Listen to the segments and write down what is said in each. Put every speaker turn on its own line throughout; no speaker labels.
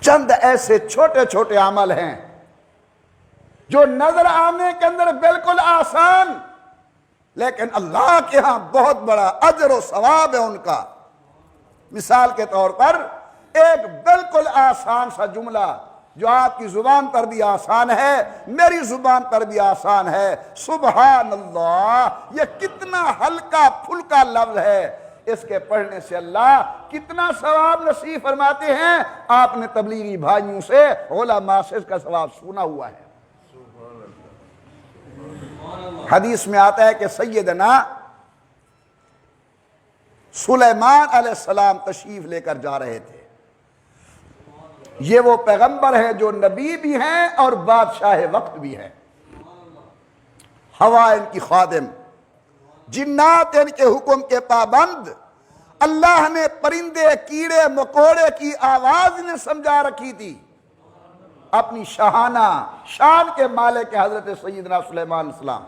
چند ایسے چھوٹے چھوٹے عمل ہیں جو نظر آنے کے اندر بالکل آسان، لیکن اللہ کے ہاں بہت بڑا اجر و ثواب ہے ان کا۔ مثال کے طور پر ایک بالکل آسان سا جملہ جو آپ کی زبان پر بھی آسان ہے، میری زبان پر بھی آسان ہے، سبحان اللہ، یہ کتنا ہلکا پھلکا لفظ ہے، اس کے پڑھنے سے اللہ کتنا ثواب نصیب فرماتے ہیں۔ آپ نے تبلیغی بھائیوں سے، علماء سے اس کا ثواب سنا ہوا ہے۔ حدیث میں آتا ہے کہ سیدنا سلیمان علیہ السلام تشریف لے کر جا رہے تھے۔ یہ وہ پیغمبر ہیں جو نبی بھی ہیں اور بادشاہ وقت بھی ہیں، ہوا ان کی خادم، جنات ان کے حکم کے پابند۔ اللہ نے پرندے کیڑے مکوڑے کی آواز انہیں سمجھا رکھی تھی۔ اپنی شاہانہ شان کے مالک حضرت سیدنا سلیمان علیہ السلام۔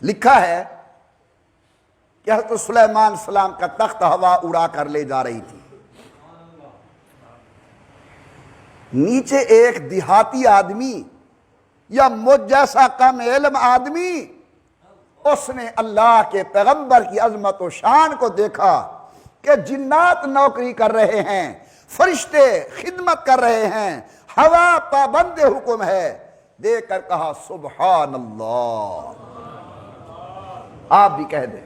لکھا ہے کہ حضرت سلیمان علیہ السلام کا تخت ہوا اڑا کر لے جا رہی تھی۔ نیچے ایک دیہاتی آدمی یا مجھ جیسا کم علم آدمی، اس نے اللہ کے پیغمبر کی عظمت و شان کو دیکھا کہ جنات نوکری کر رہے ہیں، فرشتے خدمت کر رہے ہیں، ہوا پابند حکم ہے، دیکھ کر کہا سبحان اللہ۔ آپ بھی کہہ دیں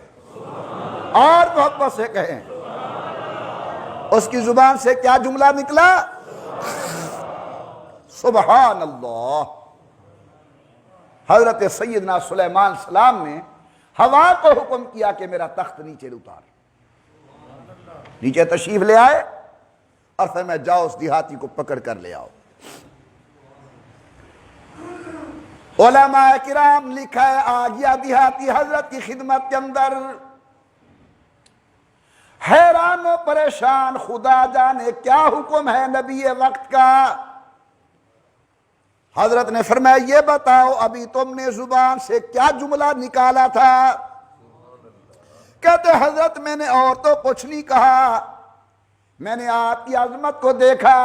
اور محبت سے کہیں۔ اس کی زبان سے کیا جملہ نکلا؟ سبحان اللہ۔ حضرت سیدنا سلیمان السلام نے ہوا کو حکم کیا کہ میرا تخت نیچے اتار۔ نیچے تشریف لے آئے اور فرمایا جاؤ اس دیہاتی کو پکڑ کر لے آؤ۔ علماء کرام لکھا ہے آ گیا دیہاتی حضرت کی خدمت کے اندر، حیران و پریشان، خدا جانے کیا حکم ہے نبی وقت کا۔ حضرت نے فرمایا یہ بتاؤ ابھی تم نے زبان سے کیا جملہ نکالا تھا؟ کہتے حضرت میں نے اور تو کچھ نہیں کہا، میں نے آپ کی عظمت کو دیکھا،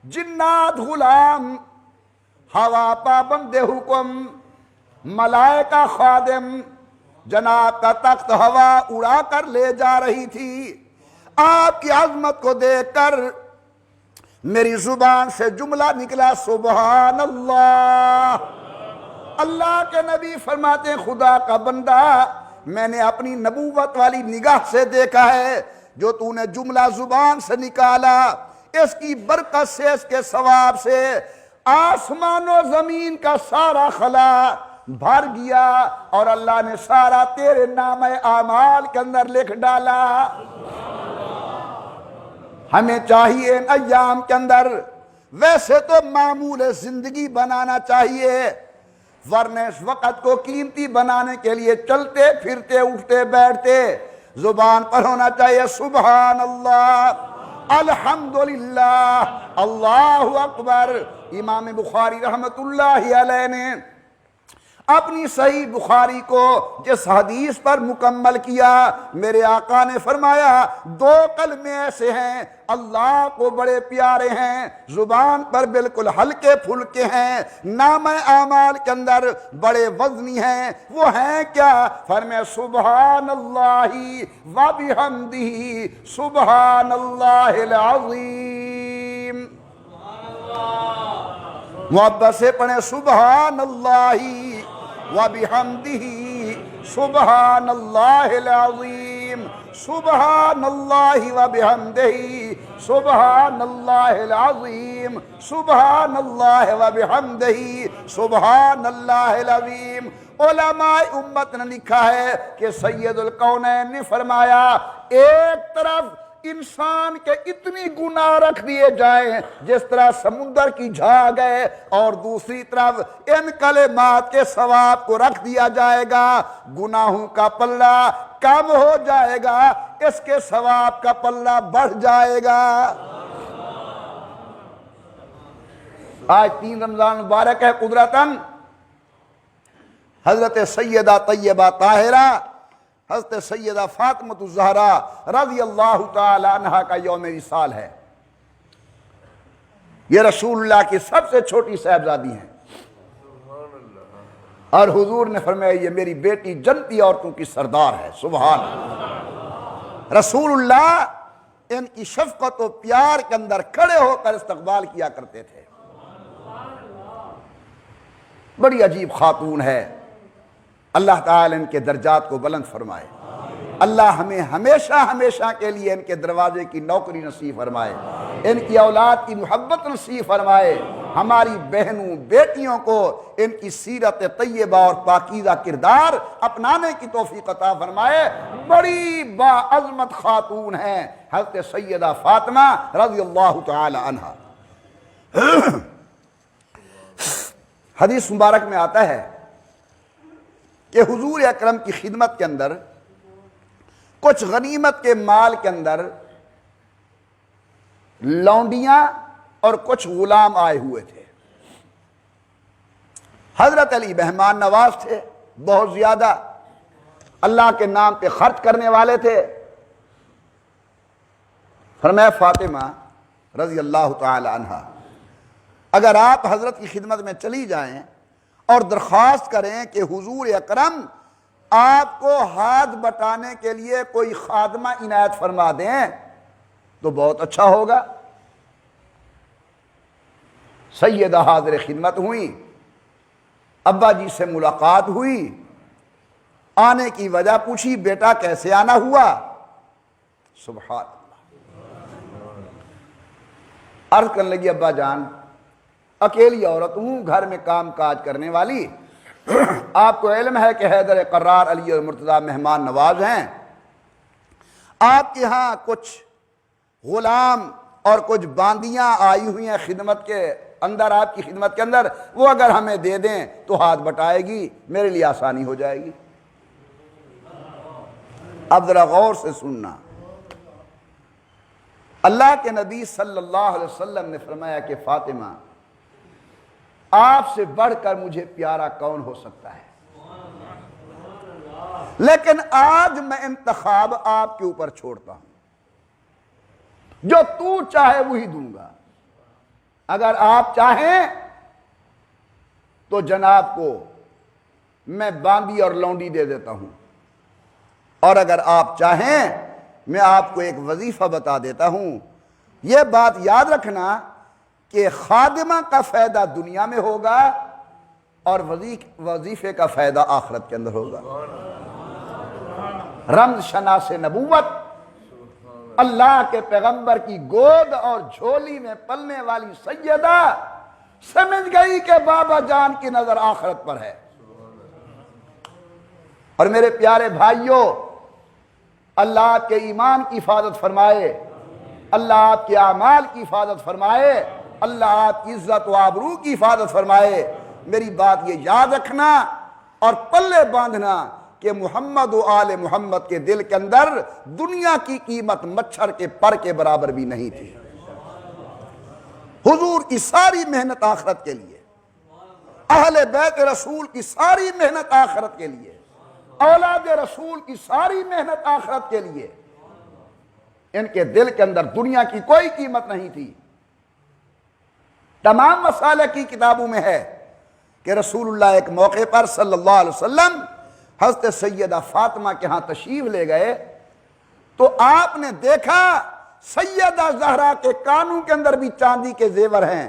جنات غلام، ہوا پابند حکم، ملائکہ خادم، جناب کا تخت ہوا اڑا کر لے جا رہی تھی۔ آپ کی عظمت کو دیکھ کر میری زبان سے جملہ نکلا سبحان اللہ۔ اللہ کے نبی فرماتے ہیں خدا کا بندہ، میں نے اپنی نبوت والی نگاہ سے دیکھا ہے، جو تو نے جملہ زبان سے نکالا، اس کی برکت سے، اس کے ثواب سے آسمان و زمین کا سارا خلا بھر گیا اور اللہ نے سارا تیرے نام اعمال کے اندر لکھ ڈالا۔ ہمیں چاہیے ان ایام کے اندر ویسے تو معمول زندگی بنانا چاہیے، ورنہ اس وقت کو قیمتی بنانے کے لیے چلتے پھرتے اٹھتے بیٹھتے زبان پر ہونا چاہیے سبحان اللہ، الحمدللہ، اللہ اکبر۔ امام بخاری رحمت اللہ علیہ نے اپنی صحیح بخاری کو جس حدیث پر مکمل کیا، میرے آقا نے فرمایا دو کلمے ایسے ہیں اللہ کو بڑے پیارے ہیں، زبان پر بالکل ہلکے پھلکے ہیں، نام اعمال کے اندر بڑے وزنی ہیں، وہ ہیں کیا؟ فرمایا سبحان اللہ و بحمدہ سبحان اللہ العظیم۔ محبت سے پڑھیں سبحان اللہ وبحمدہ سبحان اللہ العظیم، سبحان اللہ وبحمدہ سبحان اللہ العظیم، سبحان اللہ وبحمدہ سبحان اللہ العظیم۔ علماء امت نے لکھا ہے کہ سید الکونین نے فرمایا ایک طرف انسان کے اتنی گناہ رکھ دیے جائیں جس طرح سمندر کی جھاگ ہے، اور دوسری طرف ان کلمات کے ثواب کو رکھ دیا جائے گا، گناہوں کا پلہ کم ہو جائے گا، اس کے ثواب کا پلہ بڑھ جائے گا۔ آج 3 رمضان مبارک ہے، قدرتاً حضرت سیدہ طیبہ طاہرہ حضرت سیدہ فاطمہ الزہرا رضی اللہ تعالی عنہا کا یوم وصال ہے۔ یہ رسول اللہ کی سب سے چھوٹی صاحبزادی ہیں، اور حضور نے فرمایا یہ میری بیٹی جنتی عورتوں کی سردار ہے۔ سبحان اللہ۔ رسول اللہ ان کی شفقت و پیار کے اندر کھڑے ہو کر استقبال کیا کرتے تھے۔ بڑی عجیب خاتون ہے، اللہ تعالی ان کے درجات کو بلند فرمائے۔ اللہ ہمیں ہمیشہ ہمیشہ کے لیے ان کے دروازے کی نوکری نصیب فرمائے، ان کی اولاد کی محبت نصیب فرمائے، ہماری بہنوں بیٹیوں کو ان کی سیرت طیبہ اور پاکیزہ کردار اپنانے کی توفیق عطا فرمائے۔ بڑی باعظمت خاتون ہیں حضرت سیدہ فاطمہ رضی اللہ تعالی عنہا۔ حدیث مبارک میں آتا ہے کہ حضور اکرم کی خدمت کے اندر کچھ غنیمت کے مال کے اندر لونڈیاں اور کچھ غلام آئے ہوئے تھے۔ حضرت علی مہمان نواز تھے، بہت زیادہ اللہ کے نام پہ خرچ کرنے والے تھے۔ فرمایا فاطمہ رضی اللہ تعالی عنہا، اگر آپ حضرت کی خدمت میں چلی جائیں اور درخواست کریں کہ حضور اکرم آپ کو ہاتھ بٹانے کے لیے کوئی خادمہ عنایت فرما دیں تو بہت اچھا ہوگا۔ سیدہ حاضر خدمت ہوئی، ابا جی سے ملاقات ہوئی، آنے کی وجہ پوچھی، بیٹا کیسے آنا ہوا؟ سبحان اللہ۔ عرض کرنے لگی ابا جان اکیلی عورت ہوں، گھر میں کام کاج کرنے والی، آپ کو علم ہے کہ حیدر قرار علی اور مرتضیٰ مہمان نواز ہیں، آپ کے ہاں کچھ غلام اور کچھ باندیاں آئی ہوئی ہیں خدمت کے اندر، آپ کی خدمت کے اندر، وہ اگر ہمیں دے دیں تو ہاتھ بٹائے گی، میرے لیے آسانی ہو جائے گی۔ اب ذرا غور سے سننا، اللہ کے نبی صلی اللہ علیہ وسلم نے فرمایا کہ فاطمہ آپ سے بڑھ کر مجھے پیارا کون ہو سکتا ہے، لیکن آج میں انتخاب آپ کے اوپر چھوڑتا ہوں، جو تو چاہے وہی دوں گا۔ اگر آپ چاہیں تو جناب کو میں باندی اور لونڈی دے دیتا ہوں، اور اگر آپ چاہیں میں آپ کو ایک وظیفہ بتا دیتا ہوں۔ یہ بات یاد رکھنا کہ خادمہ کا فائدہ دنیا میں ہوگا اور وظیفے کا فائدہ آخرت کے اندر ہوگا۔ رمز شناس نبوت، اللہ کے پیغمبر کی گود اور جھولی میں پلنے والی سیدہ سمجھ گئی کہ بابا جان کی نظر آخرت پر ہے۔ اور میرے پیارے بھائیوں، اللہ آپ کے ایمان کی حفاظت فرمائے، اللہ آپ کے اعمال کی حفاظت فرمائے، اللہ آپ کی عزت و آبرو کی حفاظت فرمائے۔ میری بات یہ یاد رکھنا اور پلے باندھنا کہ محمد و آل محمد کے دل کے اندر دنیا کی قیمت مچھر کے پر کے برابر بھی نہیں تھی۔ حضور کی ساری محنت آخرت کے لیے، اہل بیت رسول کی ساری محنت آخرت کے لیے، اولاد رسول کی ساری محنت آخرت کے لیے، ان کے دل کے اندر دنیا کی کوئی قیمت نہیں تھی۔ تمام مسالہ کی کتابوں میں ہے کہ رسول اللہ ایک موقع پر صلی اللہ علیہ وسلم حضرت سیدہ فاطمہ کے ہاں تشریف لے گئے تو آپ نے دیکھا سیدہ زہرا کے کانوں کے اندر بھی چاندی کے زیور ہیں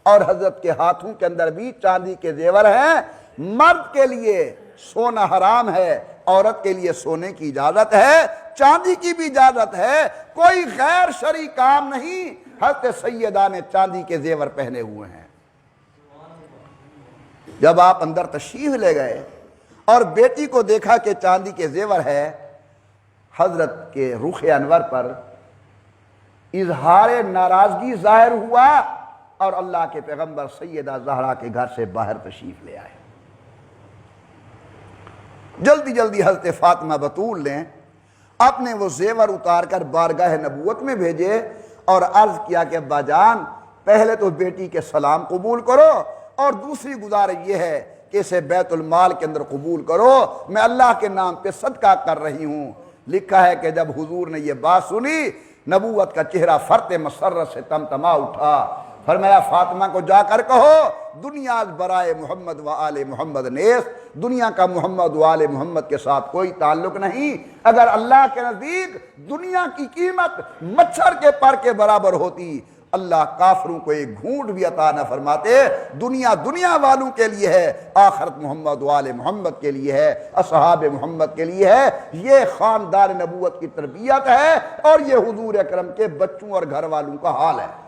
اور حضرت کے ہاتھوں کے اندر بھی چاندی کے زیور ہیں۔ مرد کے لیے سونا حرام ہے، عورت کے لیے سونے کی اجازت ہے، چاندی کی بھی اجازت ہے، کوئی غیر شرعی کام نہیں۔ حضرت سیدہ نے چاندی کے زیور پہنے ہوئے ہیں۔ جب آپ اندر تشریف لے گئے اور بیٹی کو دیکھا کہ چاندی کے زیور ہے، حضرت کے رخ انور پر اظہار ناراضگی ظاہر ہوا اور اللہ کے پیغمبر سیدہ زہرا کے گھر سے باہر تشریف لے آئے۔ جلدی جلدی حضرت فاطمہ بطول نے اپنے وہ زیور اتار کر بارگاہ نبوت میں بھیجے اور عرض کیا کہ ابا جان پہلے تو بیٹی کے سلام قبول کرو، اور دوسری گزارش یہ ہے کہ اسے بیت المال کے اندر قبول کرو، میں اللہ کے نام پہ صدقہ کر رہی ہوں۔ لکھا ہے کہ جب حضور نے یہ بات سنی، نبوت کا چہرہ فرط مسرت سے تمتما اٹھا۔ فرمایا فاطمہ کو جا کر کہو دنیا برائے محمد و آل محمد نیس، دنیا کا محمد و آل محمد کے ساتھ کوئی تعلق نہیں۔ اگر اللہ کے نزدیک دنیا کی قیمت مچھر کے پر کے برابر ہوتی، اللہ کافروں کو ایک گھونٹ بھی عطا نہ فرماتے۔ دنیا دنیا والوں کے لیے ہے، آخرت محمد و آل محمد کے لیے ہے، اصحاب محمد کے لیے ہے۔ یہ خاندان نبوت کی تربیت ہے اور یہ حضور اکرم کے بچوں اور گھر والوں کا حال ہے۔